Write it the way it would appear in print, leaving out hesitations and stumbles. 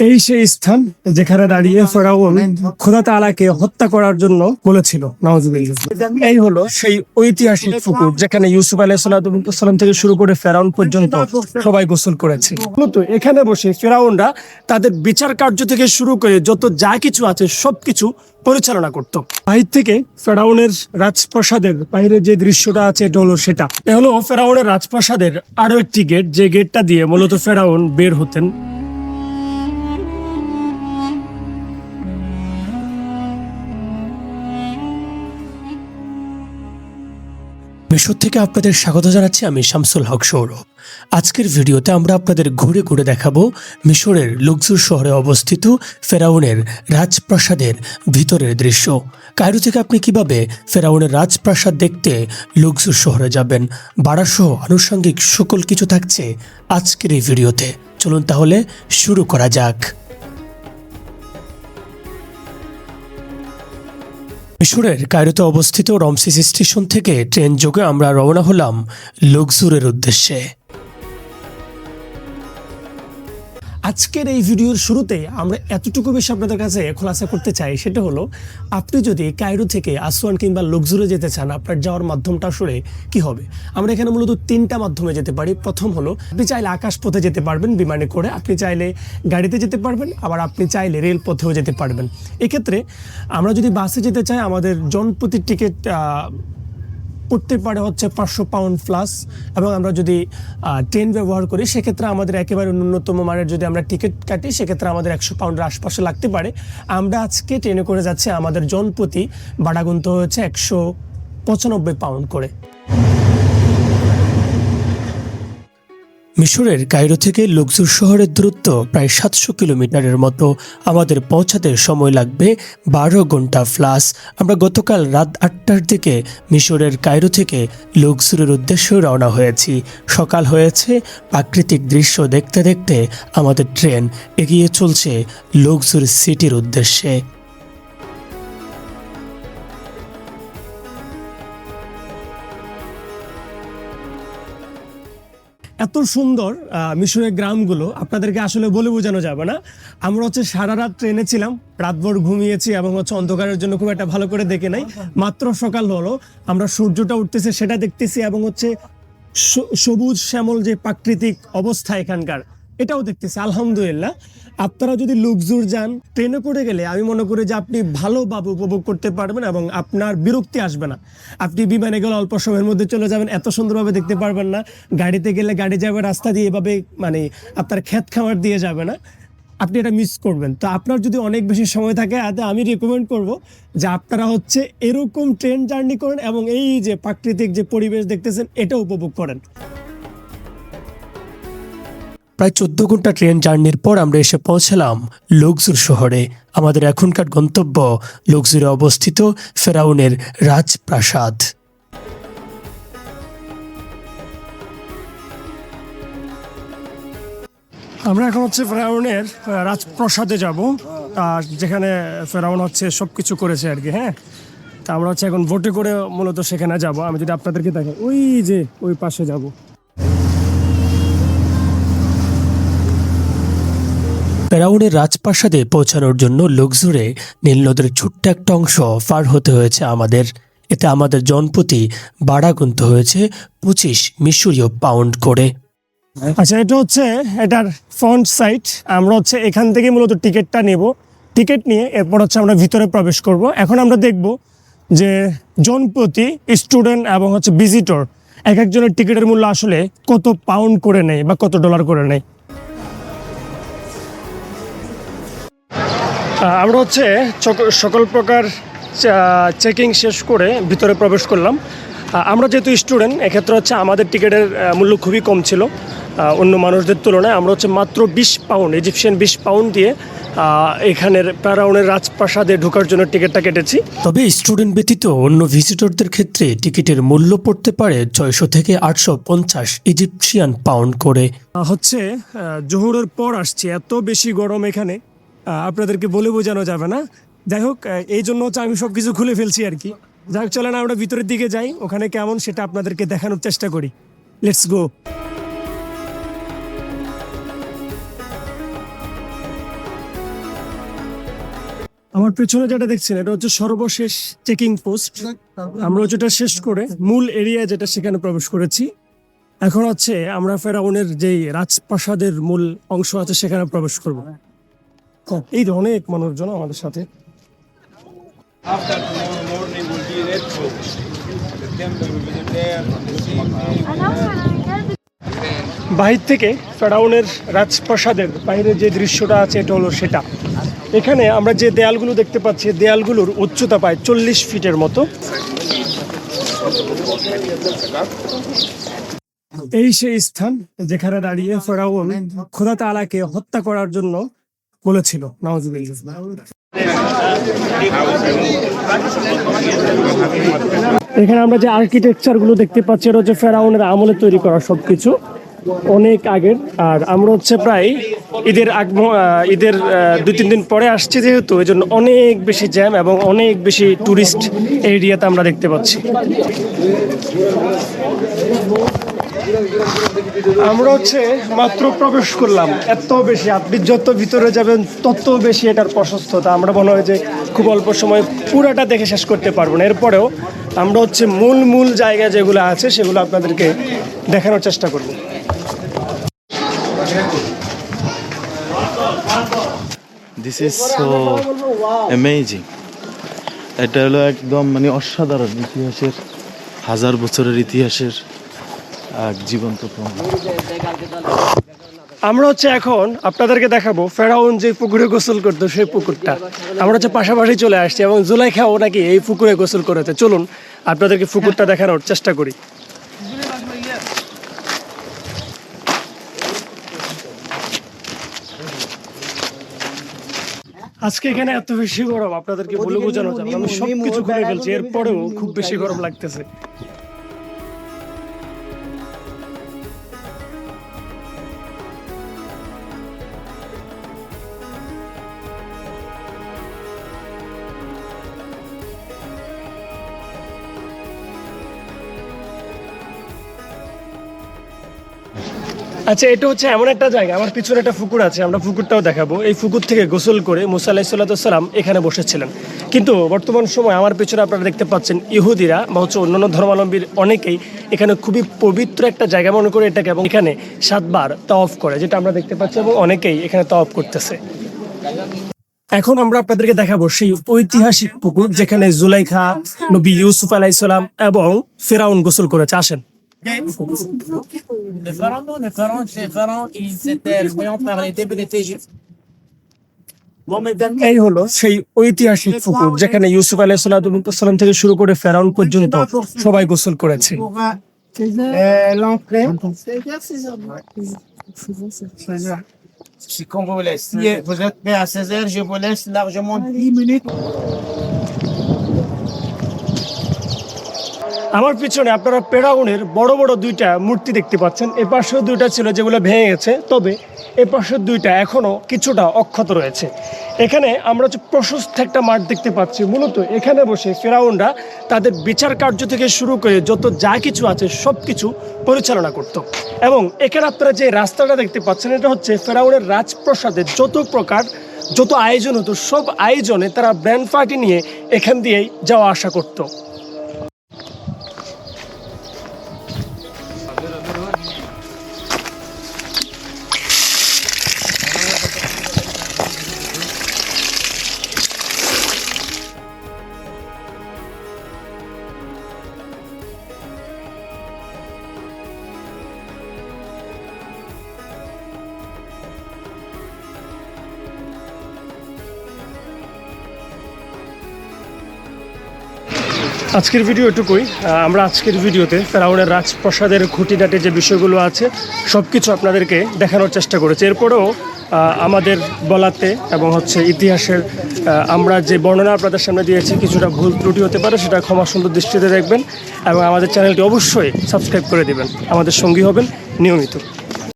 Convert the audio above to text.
এই সেই স্থান যেখানে দাঁড়িয়ে ফেরাউন খোদা তাআলাকে হত্যা করার জন্য বলেছিল। নাউজুবিল্লাহ। এই হলো সেই ঐতিহাসিক পুকুর যেখানে ইউসুফ আলাইহিস সালাম থেকে শুরু করে ফেরাউন পর্যন্ত সবাই গোসল করেছে। মূলত এখানে বসে ফেরাউনরা তাদের বিচার কার্য থেকে শুরু করে যত যা কিছু আছে সবকিছু পরিচালনা করত। বাহির থেকে ফেরাউনের রাজপ্রাসাদের বাইরে যে দৃশ্যটা আছে এটা হলো সেটা। এ হলো ফেরাউনের রাজপ্রাসাদের আরো একটি গেট, যে গেটটা দিয়ে মূলত ফেরাউন বের হতেন। মিশর থেকে আপনাদের স্বাগত জানাচ্ছি, আমি শামসুল হক সৌরভ। আজকের ভিডিওতে আমরা আপনাদের ঘুরে ঘুরে দেখাবো মিশরের লুক্সুর শহরে অবস্থিত ফেরাউনের রাজপ্রাসাদের ভিতরের দৃশ্য। কায়রো থেকে আপনি কিভাবে ফেরাউনের রাজপ্রাসাদ দেখতে লুক্সুর শহরে যাবেন, ভাড়াসহ আনুষঙ্গিক সকল কিছু থাকছে আজকের এই ভিডিওতে। চলুন তাহলে শুরু করা যাক। মিশরের কায়রোতে অবস্থিত রমসেস স্টেশন থেকে ট্রেন যোগে আমরা রওনা হলাম লুক্সুরের উদ্দেশ্যে। আজকের এই ভিডিওর শুরুতে আমরা এতটুকু বেশি আপনাদের কাছে খোলাসা করতে চাই, সেটা হলো আপনি যদি কায়রো থেকে আসওয়ান কিংবা লুক্সুরে যেতে চান, আপনার যাওয়ার মাধ্যমটা আসলে কি হবে। আমরা এখানে মূলত তিনটা মাধ্যমে যেতে পারি। প্রথম হলো আপনি চাইলে আকাশপথে যেতে পারবেন বিমানে করে, আপনি চাইলে গাড়িতে যেতে পারবেন, আবার আপনি চাইলে রেলপথেও যেতে পারবেন। এক্ষেত্রে আমরা যদি বাসে যেতে চাই, আমাদের জনপ্রতি টিকিট পড়তে পারে হচ্ছে 500 পাউন্ড প্লাস, এবং আমরা যদি ট্রেন ব্যবহার করি সেক্ষেত্রে আমাদের একেবারে ন্যূনতম মানের যদি আমরা টিকিট কাটি সেক্ষেত্রে আমাদের 100 পাউন্ডের আশপাশে লাগতে পারে। আমরা আজকে ট্রেনে করে যাচ্ছি, আমাদের জনপ্রতি ভাড়া গুনতে হয়েছে 195 পাউন্ড করে। মিশরের কায়রো থেকে লুক্সুর শহরের দূরত্ব প্রায় 700 কিলোমিটারের মতো। আমাদের পৌঁছাতে সময় লাগবে 12 ঘন্টা প্লাস। আমরা গতকাল রাত 8টার দিকে মিশরের কায়রো থেকে লুক্সুরের উদ্দেশ্যে রওনা হয়েছি। সকাল হয়েছে, প্রাকৃতিক দৃশ্য দেখতে দেখতে আমাদের ট্রেন এগিয়ে চলছে লুক্সুর সিটির উদ্দেশ্যে। এত সুন্দর মিশরের গ্রামগুলো আপনাদেরকে আসলে বলে বোঝানো যাবে না। আমরা হচ্ছে সারা রাত ট্রেনে ছিলাম, রাতভর ঘুমিয়েছি এবং হচ্ছে অন্ধকারের জন্য খুব একটা ভালো করে দেখে নাই। মাত্র সকাল হলো, আমরা সূর্যটা উঠতেছে সেটা দেখতেছি, এবং হচ্ছে সবুজ শ্যামল যে প্রাকৃতিক অবস্থা এখানকার এটাও দেখতেছি। আলহামদুলিল্লাহ। আপনারা যদি লুক্সুর যান ট্রেনে করে গেলে আমি মনে করি যে আপনি ভালোভাবে উপভোগ করতে পারবেন এবং আপনার বিরক্তি আসবে না। আপনি বিমানে গেলে অল্প সময়ের মধ্যে চলে যাবেন, এত সুন্দরভাবে দেখতে পারবেন না। গাড়িতে গেলে গাড়ি যাবে রাস্তা দিয়ে এভাবে, মানে আপনার ক্ষেত খামার দিয়ে যাবে না, আপনি এটা মিস করবেন। তো আপনার যদি অনেক বেশি সময় থাকে আমি রেকমেন্ড করব যে আপনারা হচ্ছে এরকম ট্রেন জার্নি করেন এবং এই যে প্রাকৃতিক যে পরিবেশ দেখতেছেন এটা উপভোগ করেন। প্রায় 14 ঘন্টা ট্রেন জার্নির পর আমরা এসে পৌঁছালাম লুক্সুর শহরে। আমাদের এখনকার গন্তব্য লুক্সুরে অবস্থিত ফেরাউনের রাজপ্রাসাদ। আমরা এখন হচ্ছে ফেরাউনের রাজপ্রাসাদে যাব, যেখানে ফেরাউন হচ্ছে সবকিছু করেছে আর কি। হ্যাঁ, তা আমরা হচ্ছে এখন ভোটে করে মূলত সেখানে যাব। আমি যদি আপনাদেরকে দেখাই, ওই যে ওই পাশে যাব। ফেরাউনের রাজপ্রাসাদে পৌঁছানোর জন্য লুক্সুরে নীল নদের ছোট্ট একটা অংশ পার হতে হয়েছে আমাদের। এতে আমাদের জনপ্রতি ভাড়া গুনতে হয়েছে 25 মিশরীয় পাউন্ড করে। আচ্ছা, এটা হচ্ছে এটার ফ্রন্ট সাইড। আমরা হচ্ছে এখান থেকে মূলত টিকিটটা নেব। টিকিট নিয়ে এরপর হচ্ছে আমরা ভিতরে প্রবেশ করব। এখন আমরা দেখব যে জনপ্রতি স্টুডেন্ট এবং হচ্ছে ভিজিটর এক একজনের টিকিটের মূল্য আসলে কত পাউন্ড করে নেয় বা কত ডলার করে নেয়। আমরা হচ্ছে সকল প্রকার চেকিং শেষ করে ভিতরে প্রবেশ করলাম। আমরা যেহেতু স্টুডেন্ট, এক্ষেত্রে হচ্ছে আমাদের টিকিটের মূল্য খুবই কম ছিল অন্য মানুষদের তুলনায়। আমরা হচ্ছে মাত্র 20 পাউন্ড, ইজিপশিয়ান 20 পাউন্ড দিয়ে এখানের ফেরাউনের রাজপ্রাসাদে ঢোকার জন্য টিকিটটা কেটেছি। তবে স্টুডেন্ট ব্যতীত অন্য ভিজিটরদের ক্ষেত্রে টিকিটের মূল্য পড়তে পারে 600 থেকে 850 ইজিপশিয়ান পাউন্ড করে। হচ্ছে জোহরের পর আসছে, এত বেশি গরম এখানে আপনাদেরকে বলে বোঝানো যাবে না। যাই হোক, এই জন্য হচ্ছে আমি সব কিছু খুলে ফেলছি আর কি। যাই হোক, চলেন আমরা ভিতরের দিকে যাই, ওখানে কেমন সেটা আপনাদেরকে দেখানোর চেষ্টা করি। Let's go. আমার পেছনে যেটা দেখছেন এটা হচ্ছে সর্বশেষ চেকিং পোস্ট। আমরা যেটা শেষ করে মূল এরিয়া যেটা সেখানে প্রবেশ করেছি। এখন হচ্ছে আমরা ফেরাউনের যেই রাজপ্রাসাদের মূল অংশ আছে সেখানে প্রবেশ করব। এই যে অনেক মানুষজন আমাদের সাথে। After tomorrow morning will be Red Book. The temple will be there. বাহির থেকে ফেরাউনের রাজপ্রাসাদের বাইরে যে দৃশ্যটা আছে এটা হলো সেটা। এখানে আমরা যে দেয়ালগুলো দেখতে পাচ্ছি দেয়ালগুলোর উচ্চতা প্রায় 40 ফিটের মতো। এই সেই স্থান যেখানে দাঁড়িয়ে ফেরাউন খোদা তাআলাকে হত্যা করার জন্য বলেছিল। নাউজুবিল্লাহ। এখানে আমরা যে আর্কিটেকচার গুলো দেখতে পাচ্ছি এটা হচ্ছে ফেরাউনের আমলে তৈরি করা সবকিছু, অনেক আগের। আর আমরা হচ্ছে প্রায় ঈদের 2-3 দিন পরে আসছি যেহেতু এই জন্য অনেক বেশি জ্যাম এবং অনেক বেশি টুরিস্ট এরিয়াতে আমরা দেখতে পাচ্ছি। আমরা হচ্ছে মাত্র প্রবেশ করলাম, এত বেশি আপনি যত ভিতরে যাবেন তত বেশি এটার প্রশস্ততা। আমরা মনে হয় যে খুব অল্প সময় পুরাটা দেখে শেষ করতে পারবো না। এরপরেও আমরা হচ্ছে মূল জায়গা যেগুলো আছে সেগুলো আপনাদেরকে দেখানোর চেষ্টা করব। This is so amazing. এটা হলো একদম মানে অসাধারণ ইতিহাসের, 1000 বছরের ইতিহাসের এক জীবন্ত প্রমাণ। আমরা হচ্ছে এখন আপনাদেরকে দেখাবো ফেরাউন যে পুকুরে গোসল করতো সেই পুকুরটা। আমরা হচ্ছে পাশাপাশি চলে আসছি এবং জুলাইখাও নাকি এই পুকুরে গোসল করেছে। চলুন আপনাদেরকে পুকুরটা দেখানোর চেষ্টা করি। আজকে এখানে এত বেশি গরম আপনাদেরকে বলে বোঝানো যাবে না। আমি সবকিছু খুলে ফেলছি, এরপরেও খুব বেশি গরম লাগতেছে। আচ্ছা, এটা হচ্ছে এমন একটা জায়গা, আমার পিছনে একটা পুকুর আছে, আমরা পুকুরটাও দেখাবো। এই পুকুর থেকে গোসল করে মুসা আলাইহিস সালাম এখানে বসেছিলেন। কিন্তু বর্তমান সময় আমার পিছনে আপনারা দেখতে পাচ্ছেন ইহুদিরা বা হচ্ছে অন্যান্য ধর্মাবলম্বীর অনেকেই এখানে খুবই পবিত্র একটা জায়গা মনে করে এটাকে, এবং এখানে 7 বার তাওয়াফ করে, যেটা আমরা দেখতে পাচ্ছি, এবং অনেকেই এখানে তাওয়াফ করতেছে। এখন আমরা আপনাদেরকে দেখাবো সেই ঐতিহাসিক পুকুর যেখানে জুলাইখা, নবী ইউসুফ আলাইহিস সালাম এবং ফেরাউন গোসল করেছে। আসেন। Le pharaon, il s'était voyant par les débuts d'Égypte. এই হলো সেই ঐতিহাসিক পুকুর যেখানে ইউসুফ আলাইহিস সালাম থেকে শুরু করে ফেরাউন পর্যন্ত সবাই গোসল করেছে। L'entrée. Si comme vous voulez, si vous êtes prêt à 16h, je vous laisse largement 10 minutes. আমার পিছনে আপনারা ফেরাউনের বড় বড় 2টা মূর্তি দেখতে পাচ্ছেন। এ পাশেও 2টা ছিল যেগুলো ভেঙে গেছে, তবে এ পাশের 2টা এখনো কিছুটা অক্ষত রয়েছে। এখানে আমরা হচ্ছে প্রশস্ত একটা মাঠ দেখতে পাচ্ছি। মূলত এখানে বসে ফেরাউনরা তাদের বিচার কার্য থেকে শুরু করে যত যা কিছু আছে সব কিছু পরিচালনা করত। এবং এখানে আপনারা যে রাস্তাটা দেখতে পাচ্ছেন এটা হচ্ছে ফেরাউনের রাজপ্রাসাদের যত আয়োজন হতো সব আয়োজনে তারা ব্যান্ড পার্টি নিয়ে এখান দিয়েই যাওয়া আসা করতো। আজকের ভিডিও এটুকুই। আমরা আজকের ভিডিওতে ফেরাউনের রাজপ্রাসাদের খুঁটিনাটি যে বিষয়গুলো আছে সব কিছু আপনাদেরকে দেখানোর চেষ্টা করেছি। এরপরেও আমাদের বলাতে এবং হচ্ছে ইতিহাসের আমরা যে বর্ণনা আপনাদের সামনে দিয়েছি কিছুটা ভুল ত্রুটি হতে পারে, সেটা ক্ষমা সুন্দর দৃষ্টিতে দেখবেন এবং আমাদের চ্যানেলটি অবশ্যই সাবস্ক্রাইব করে দেবেন। আমাদের সঙ্গী হবেন নিয়মিত।